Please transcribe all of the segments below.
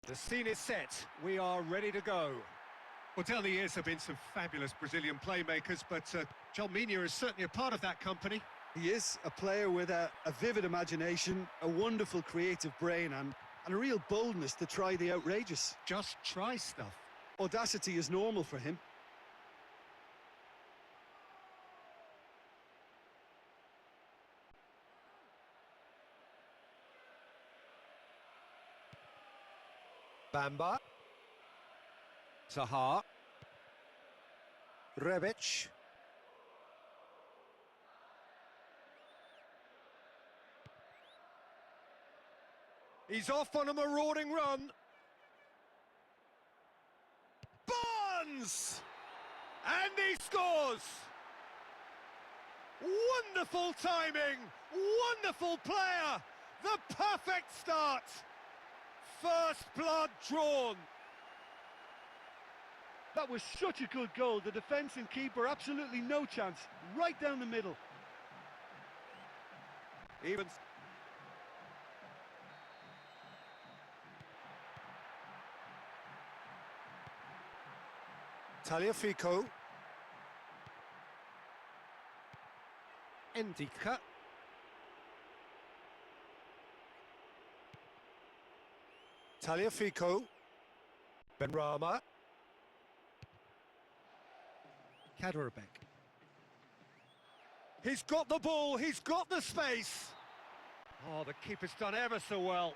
The scene is set. We are ready to go. Well, down the years have been some fabulous Brazilian playmakers, but Jalminha is certainly a part of that company. He is a player with a vivid imagination, a wonderful creative brain and a real boldness to try the outrageous. Just try stuff. Audacity is normal for him. Bamba. Zaha. Rebic. He's off on a marauding run. Barnes! And he scores! Wonderful timing! Wonderful player! The perfect start! First blood drawn. That was such a good goal. The defence and keeper, absolutely no chance. Right down the middle. Even... Tagliafico. Endika. Tagliafico. Benrahma. Kaderabek. He's got the ball, he's got the space. Oh, the keeper's done ever so well.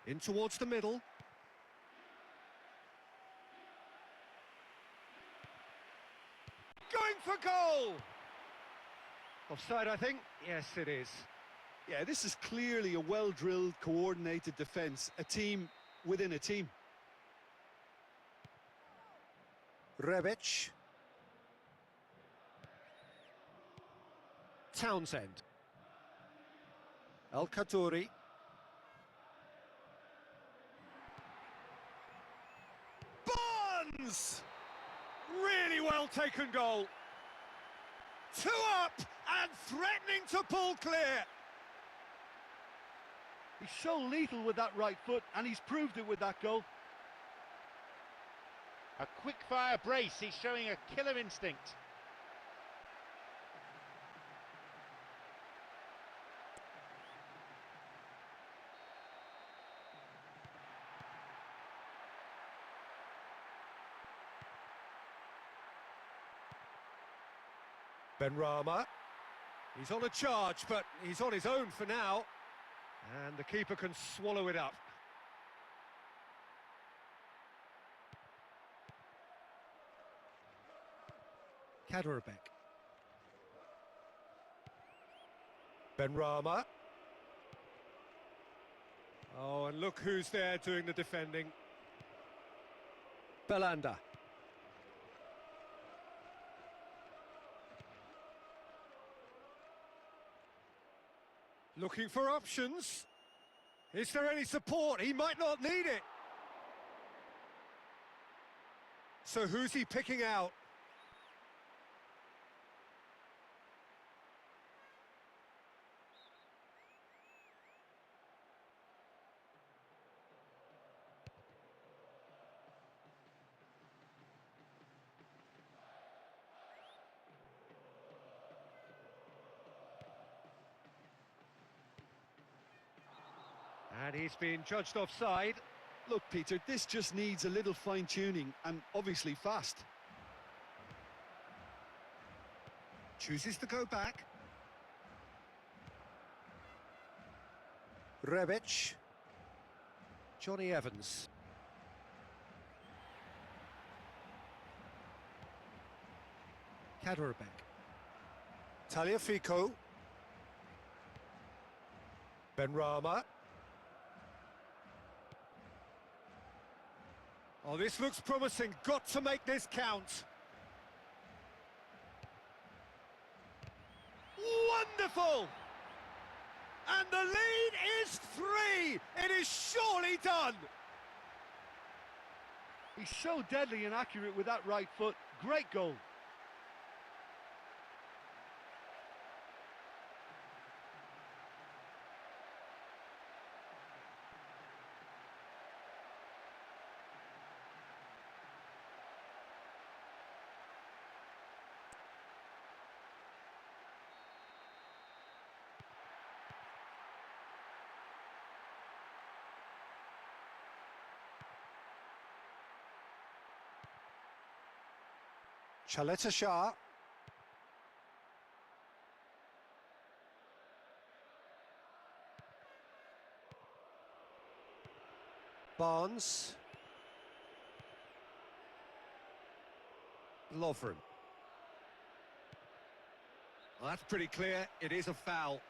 In towards the middle. Going for goal! Offside, I think. Yes, it is. Yeah, this is clearly a well-drilled, coordinated defence. A team within a team. Rebic. Townsend. El Khadouri. Barnes! Really well taken goal. Two up and threatening to pull clear. He's so lethal with that right foot, and he's proved it with that goal. A quick-fire brace, he's showing a killer instinct. Benrahma. He's on a charge, but he's on his own for now. And the keeper can swallow it up. Kaderabek. Benrahma. Oh, and look who's there doing the defending. Belanda. Looking for options. Is there any support? He might not need it. So who's he picking out? And he's been judged offside. Look, Peter, this just needs a little fine-tuning, and obviously fast. Chooses to go back. Rebic. Johnny Evans. Kaderabek. Tagliafico. Benrahma. Oh, this looks promising. Got to make this count. Wonderful! And the lead is 3. It is surely done. He's so deadly and accurate with that right foot. Great goal. Chaleta Shah. Barnes. Lovren. Well, that's pretty clear. It is a foul.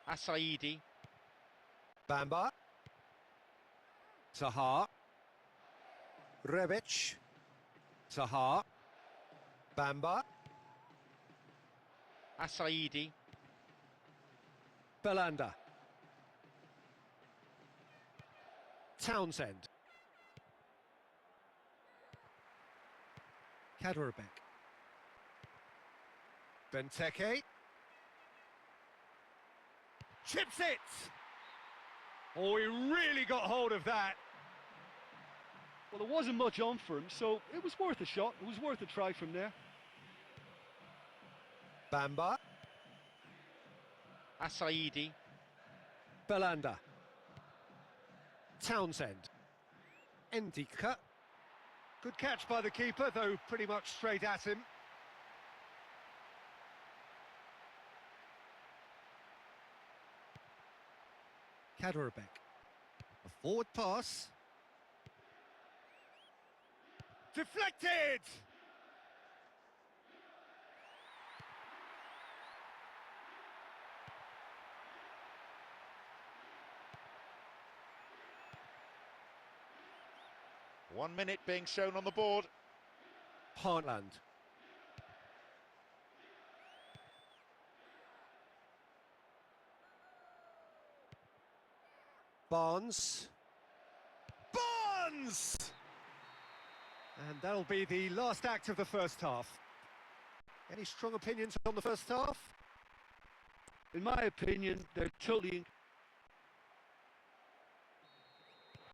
Asaidi. Bamba. Tahar. Rebic. Tahar. Bamba. Asaidi. Belanda. Townsend. Kaderabek. Benteke. Chips it! Oh, he really got hold of that. Well, there wasn't much on for him, so it was worth a shot. It was worth a try from there. Bamba. Asaidi. Belanda. Townsend. Endika. Good catch by the keeper, though pretty much straight at him. Kaderabek. A forward pass. Deflected! One minute being shown on the board. Heartland. Barnes. Barnes! And that'll be the last act of the first half. Any strong opinions on the first half? In my opinion, they're totally...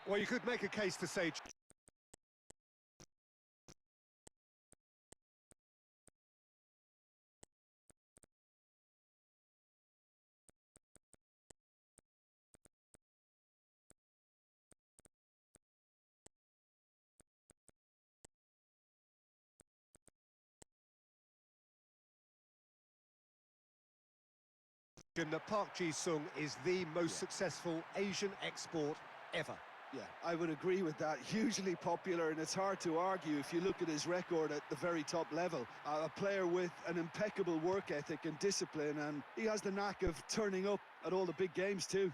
Well, you could make a case to say... that Park Ji-sung is the most successful Asian export ever. Yeah, I would agree with that. Hugely popular, and it's hard to argue if you look at his record at the very top level. A player with an impeccable work ethic and discipline, and he has the knack of turning up at all the big games too.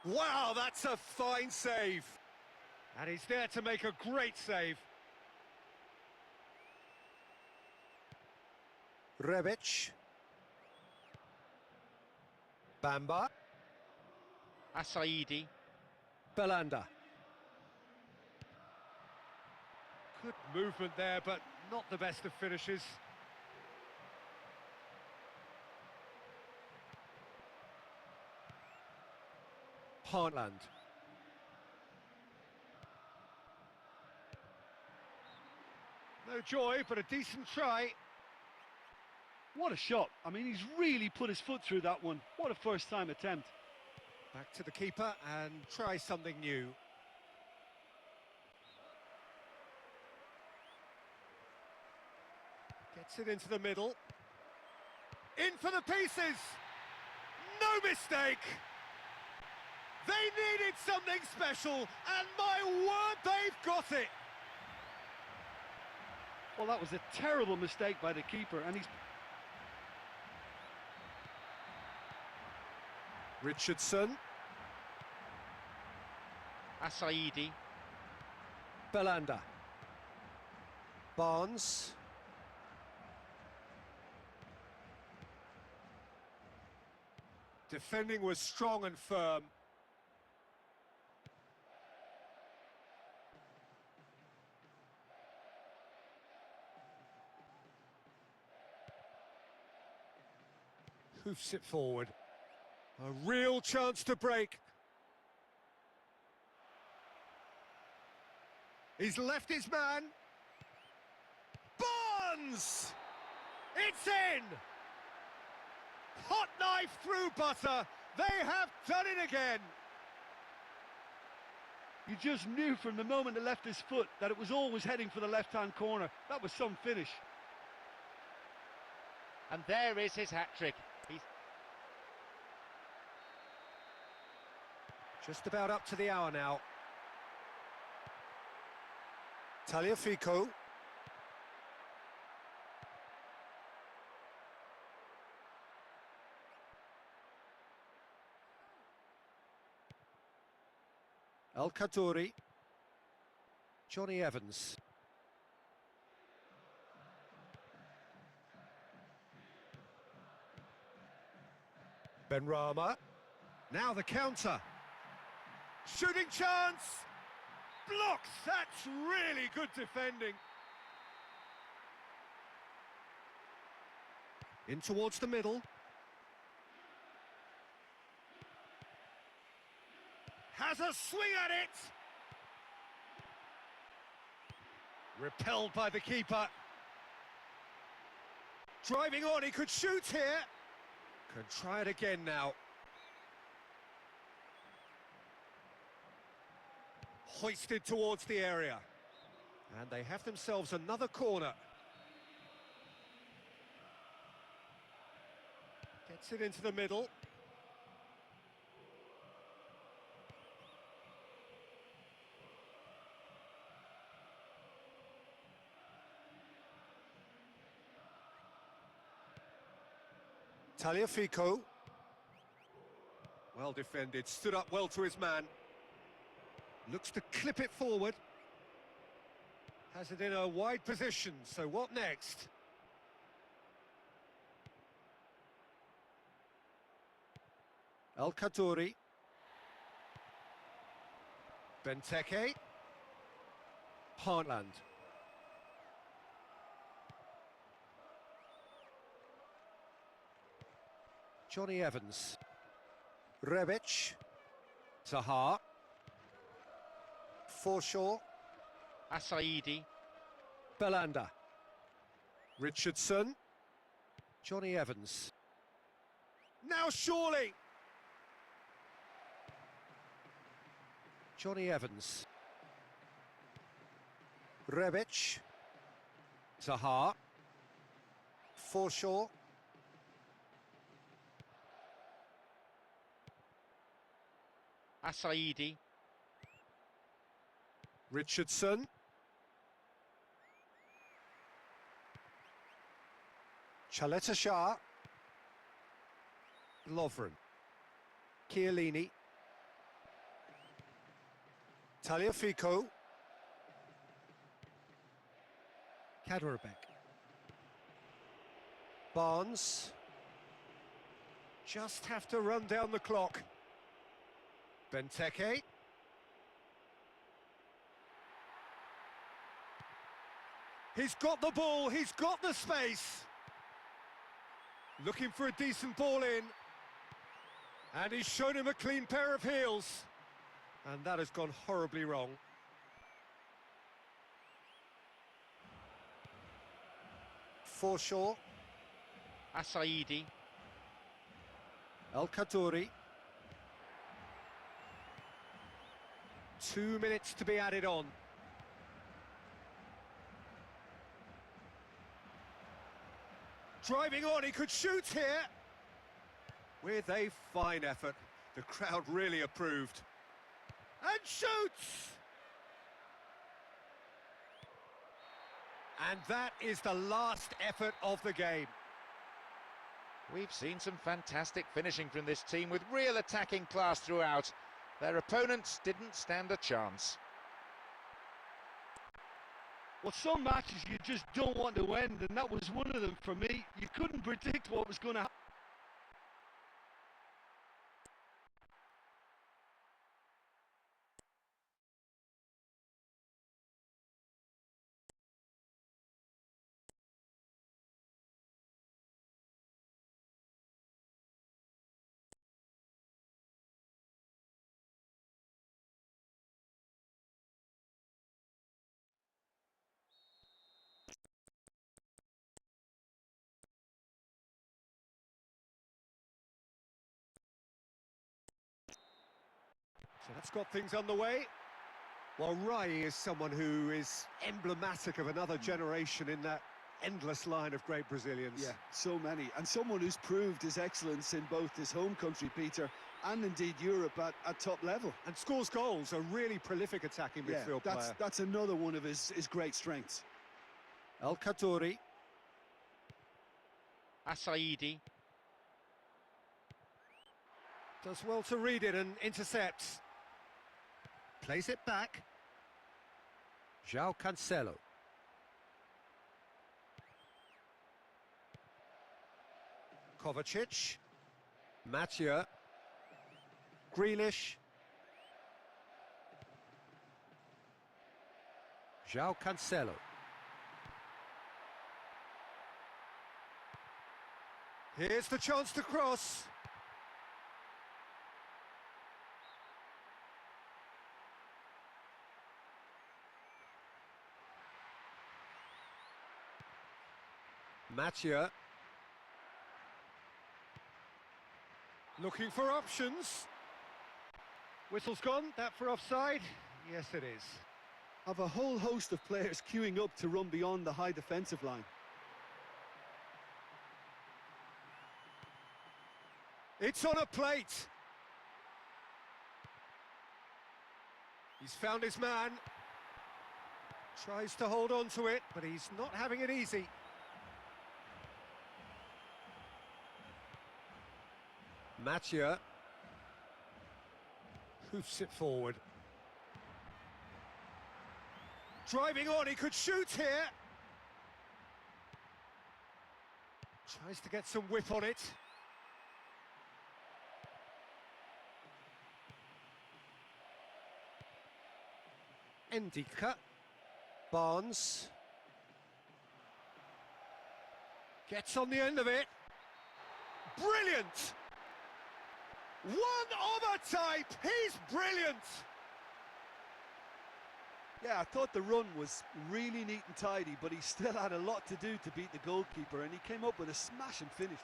Wow, that's a fine save. And he's there to make a great save. Rebic. Bamba. Asaidi. Belanda. Good movement there, but not the best of finishes. Heartland. No joy, but a decent try. What a shot. I mean, he's really put his foot through that one. What a first-time attempt. Back to the keeper and try something new. Gets it into the middle. In for the pieces! No mistake! They needed something special, and my word, they've got it! Well, that was a terrible mistake by the keeper, and he's... Richardson. Asaidi. Belanda. Barnes. Defending was strong and firm. Hoofs it forward. A real chance to break. He's left his man. Barnes! It's in! Hot knife through butter. They have done it again. You just knew from the moment it left his foot that it was always heading for the left-hand corner. That was some finish. And there is his hat-trick. He's just about up to the hour now. Tagliafico. El Kaddouri. Johnny Evans. Benrahma. Now the counter. Shooting chance! Blocks! That's really good defending. In towards the middle. Has a swing at it! Repelled by the keeper. Driving on, he could shoot here. Can try it again now. Hoisted towards the area. And they have themselves another corner. Gets it into the middle. Tagliafico. Well defended, stood up well to his man. Looks to clip it forward. Has it in a wide position, so what next? El Kaddouri. Benteke. Heartland. Johnny Evans. Rebic. Zaha. Forshaw. Asaidi. Belanda. Richardson. Johnny Evans. Now surely! Johnny Evans. Rebic. Zaha. Forshaw. Asaidi. Richardson. Chaleta Shah. Lovren. Chiellini. Tagliafico. Kaderabek. Barnes. Just have to run down the clock. Benteke. He's got the ball, he's got the space. Looking for a decent ball in. And he's shown him a clean pair of heels. And that has gone horribly wrong. Forshaw. Asaidi. El Kaddouri. 2 minutes to be added on. Driving on, he could shoot here. With a fine effort. The crowd really approved. And shoots! And that is the last effort of the game. We've seen some fantastic finishing from this team with real attacking class throughout. Their opponents didn't stand a chance. Well, some matches you just don't want to end, and that was one of them for me. You couldn't predict what was going to happen. That's got things underway. Well, Rai is someone who is emblematic of another generation in that endless line of great Brazilians. Yeah, so many. And someone who's proved his excellence in both his home country, Peter, and indeed Europe at top level. And scores goals, a really prolific attacking midfield player. That's another one of his great strengths. El Kaddouri. Asaidi. Does well to read it and intercepts. Plays it back. João Cancelo. Kovacic. Mathieu. Grealish. João Cancelo. Here's the chance to cross. Mathieu. Looking for options. Whistle's gone, that for offside? Yes, it is. Have a whole host of players queuing up to run beyond the high defensive line. It's on a plate. He's found his man. Tries to hold on to it, but he's not having it easy. Mathieu. Hoofs it forward. Driving on, he could shoot here. Tries to get some whip on it. Endika. Barnes. Gets on the end of it. Brilliant! One of a type! He's brilliant! Yeah, I thought the run was really neat and tidy, but he still had a lot to do to beat the goalkeeper, and he came up with a smashing finish.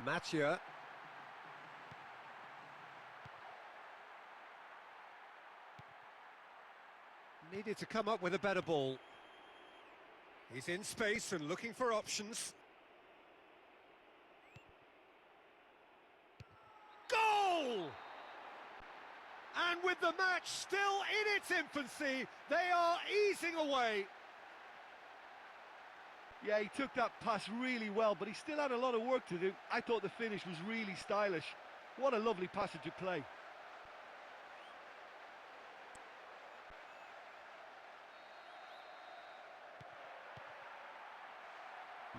Mathieu. Needed to come up with a better ball. He's in space and looking for options. Goal! And with the match still in its infancy, they are easing away. Yeah, he took that pass really well, but he still had a lot of work to do. I thought the finish was really stylish. What a lovely passage to play.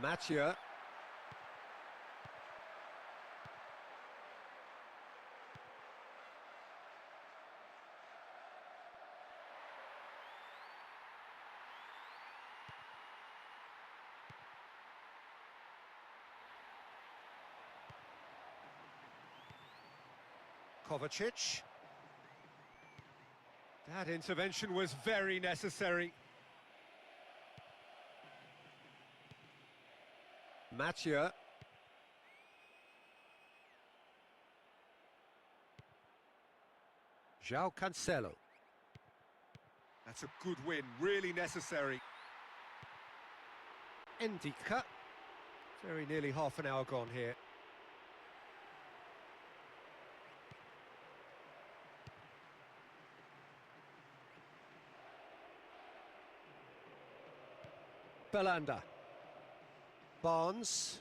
Mathieu. Kovacic. That intervention was very necessary. Mathieu. João Cancelo. That's a good win, really necessary. Endika. Very nearly half an hour gone here. Belanda. Barnes.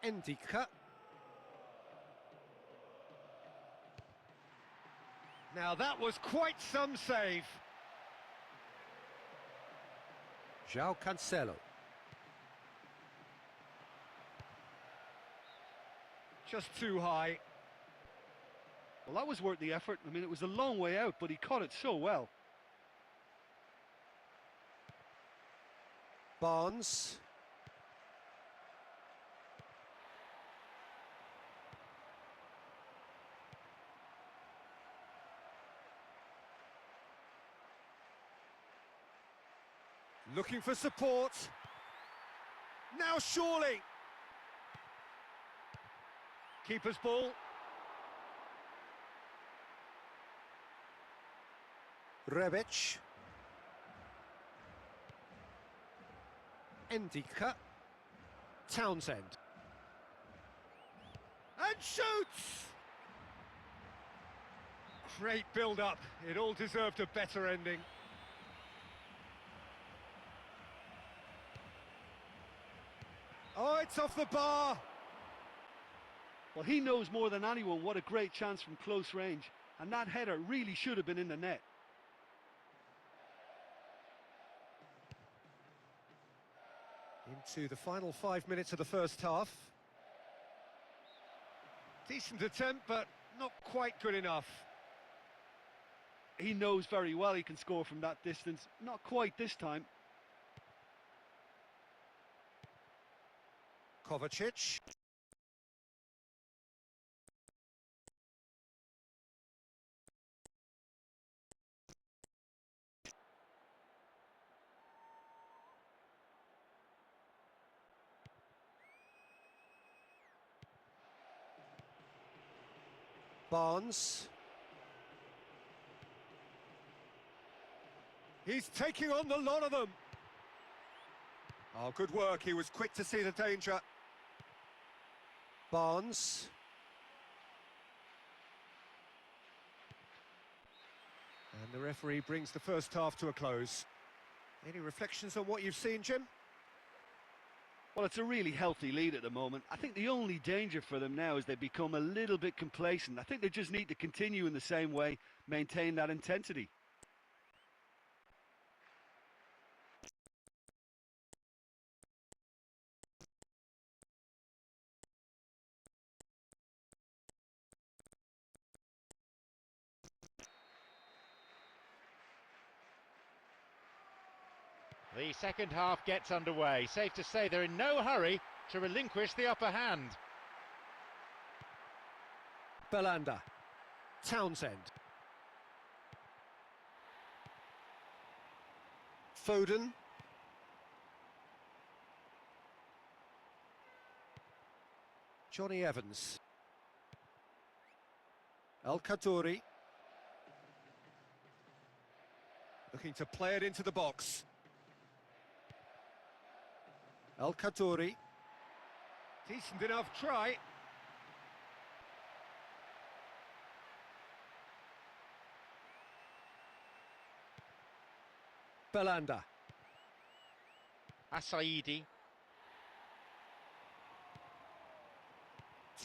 Endika. Now that was quite some save. João Cancelo. Just too high. Well, that was worth the effort. I mean, it was a long way out, but he caught it so well. Barnes. Looking for support. Now surely. Keeper's ball. Rebic. Endika. Townsend. And shoots! Great build-up. It all deserved a better ending. Oh, it's off the bar. Well, he knows more than anyone what a great chance from close range, and that header really should have been in the net. Into the final 5 minutes of the first half. Decent attempt, but not quite good enough. He knows very well he can score from that distance. Not quite this time. Kovacic. Barnes. He's taking on the lot of them. Oh, good work. He was quick to see the danger. Barnes. And the referee brings the first half to a close. Any reflections on what you've seen, Jim? Well, it's a really healthy lead at the moment. I think the only danger for them now is they become a little bit complacent. I think they just need to continue in the same way, maintain that intensity. The second half gets underway. Safe to say they're in no hurry to relinquish the upper hand. Belanda. Townsend. Foden. Johnny Evans. El Khadouri. Looking to play it into the box. El Khadouri. Decent enough try. Belanda. Asaidi.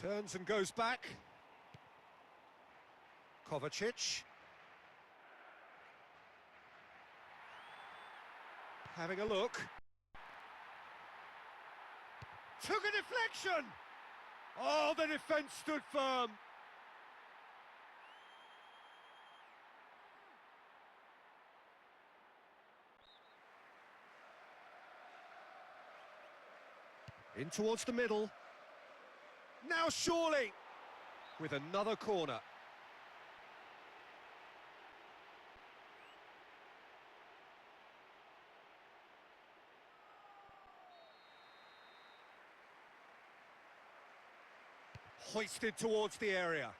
Turns and goes back. Kovacic. Having a look. Took a deflection! Oh, the defence stood firm. In towards the middle. Now surely! With another corner. Hoisted towards the area.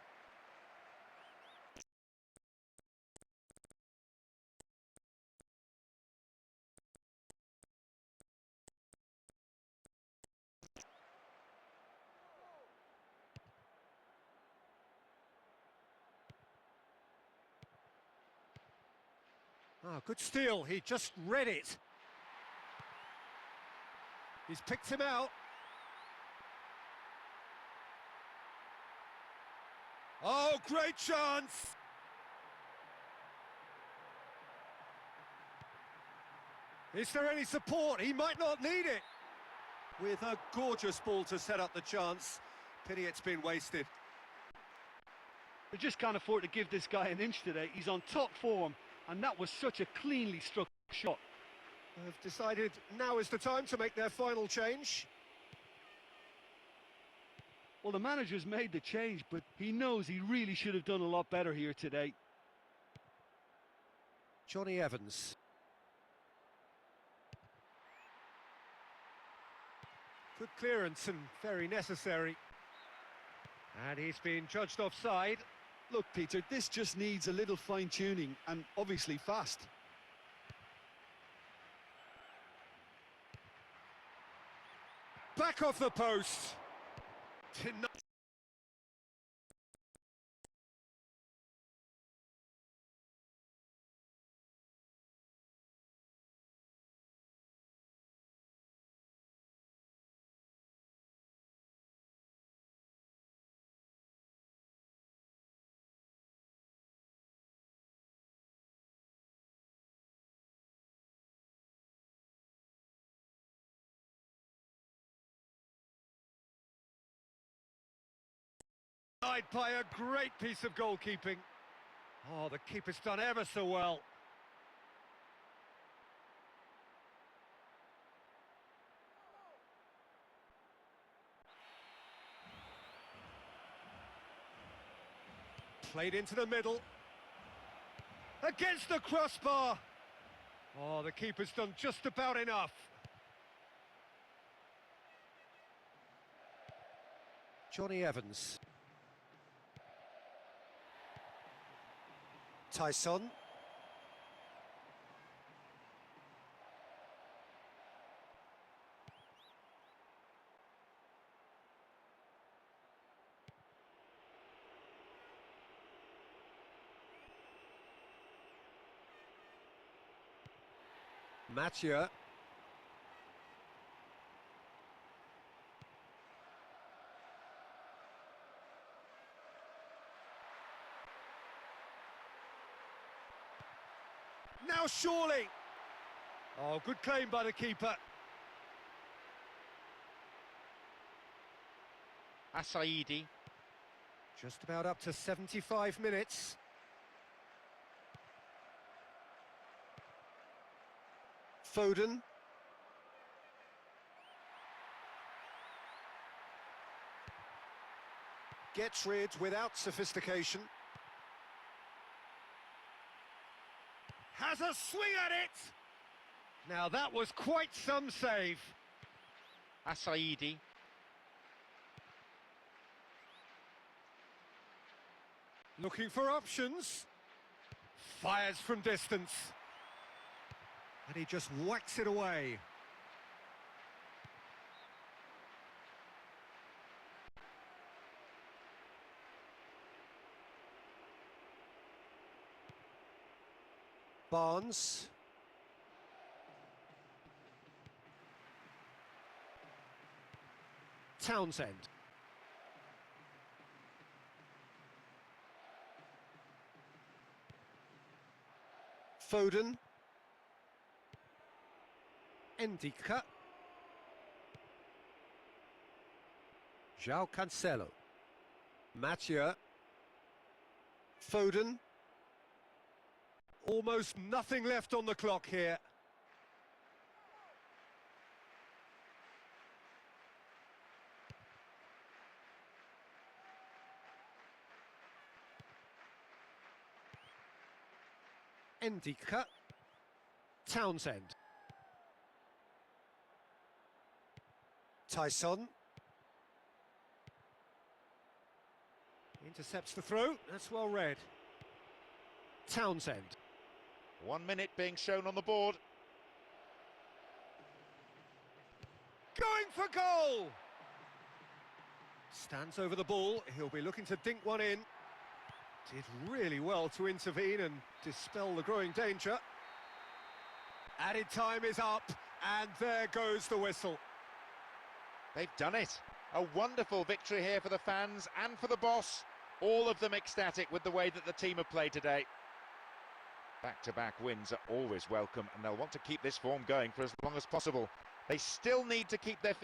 Ah, good steal. He just read it. He's picked him out. Oh, great chance! Is there any support? He might not need it. With a gorgeous ball to set up the chance. Pity it's been wasted. They just can't afford to give this guy an inch today. He's on top form, and that was such a cleanly struck shot. They've decided now is the time to make their final change. Well, the manager's made the change, but he knows he really should have done a lot better here today. Johnny Evans. Good clearance and very necessary. And he's been judged offside. Look, Peter, this just needs a little fine-tuning and obviously fast. Back off the post. By a great piece of goalkeeping. Oh, the keeper's done ever so well. Played into the middle. Against the crossbar. Oh, the keeper's done just about enough. Johnny Evans. Tyson. Mathieu. Now surely. Oh, good claim by the keeper. Asaidi. Just about up to 75 minutes. Foden. Gets rid without sophistication. Has a swing at it! Now that was quite some save. Asaidi. Looking for options. Fires from distance. And he just whacks it away. Barnes. Townsend. Foden. Endika. João Cancelo. Mathieu. Foden. Almost nothing left on the clock here. Endika. Townsend. Tyson. Intercepts the throw. That's well read. Townsend. 1 minute being shown on the board. Going for goal! Stands over the ball. He'll be looking to dink one in. Did really well to intervene and dispel the growing danger. Added time is up, and there goes the whistle. They've done it. A wonderful victory here for the fans and for the boss. All of them ecstatic with the way that the team have played today. Back-to-back wins are always welcome, and they'll want to keep this form going for as long as possible. They still need to keep their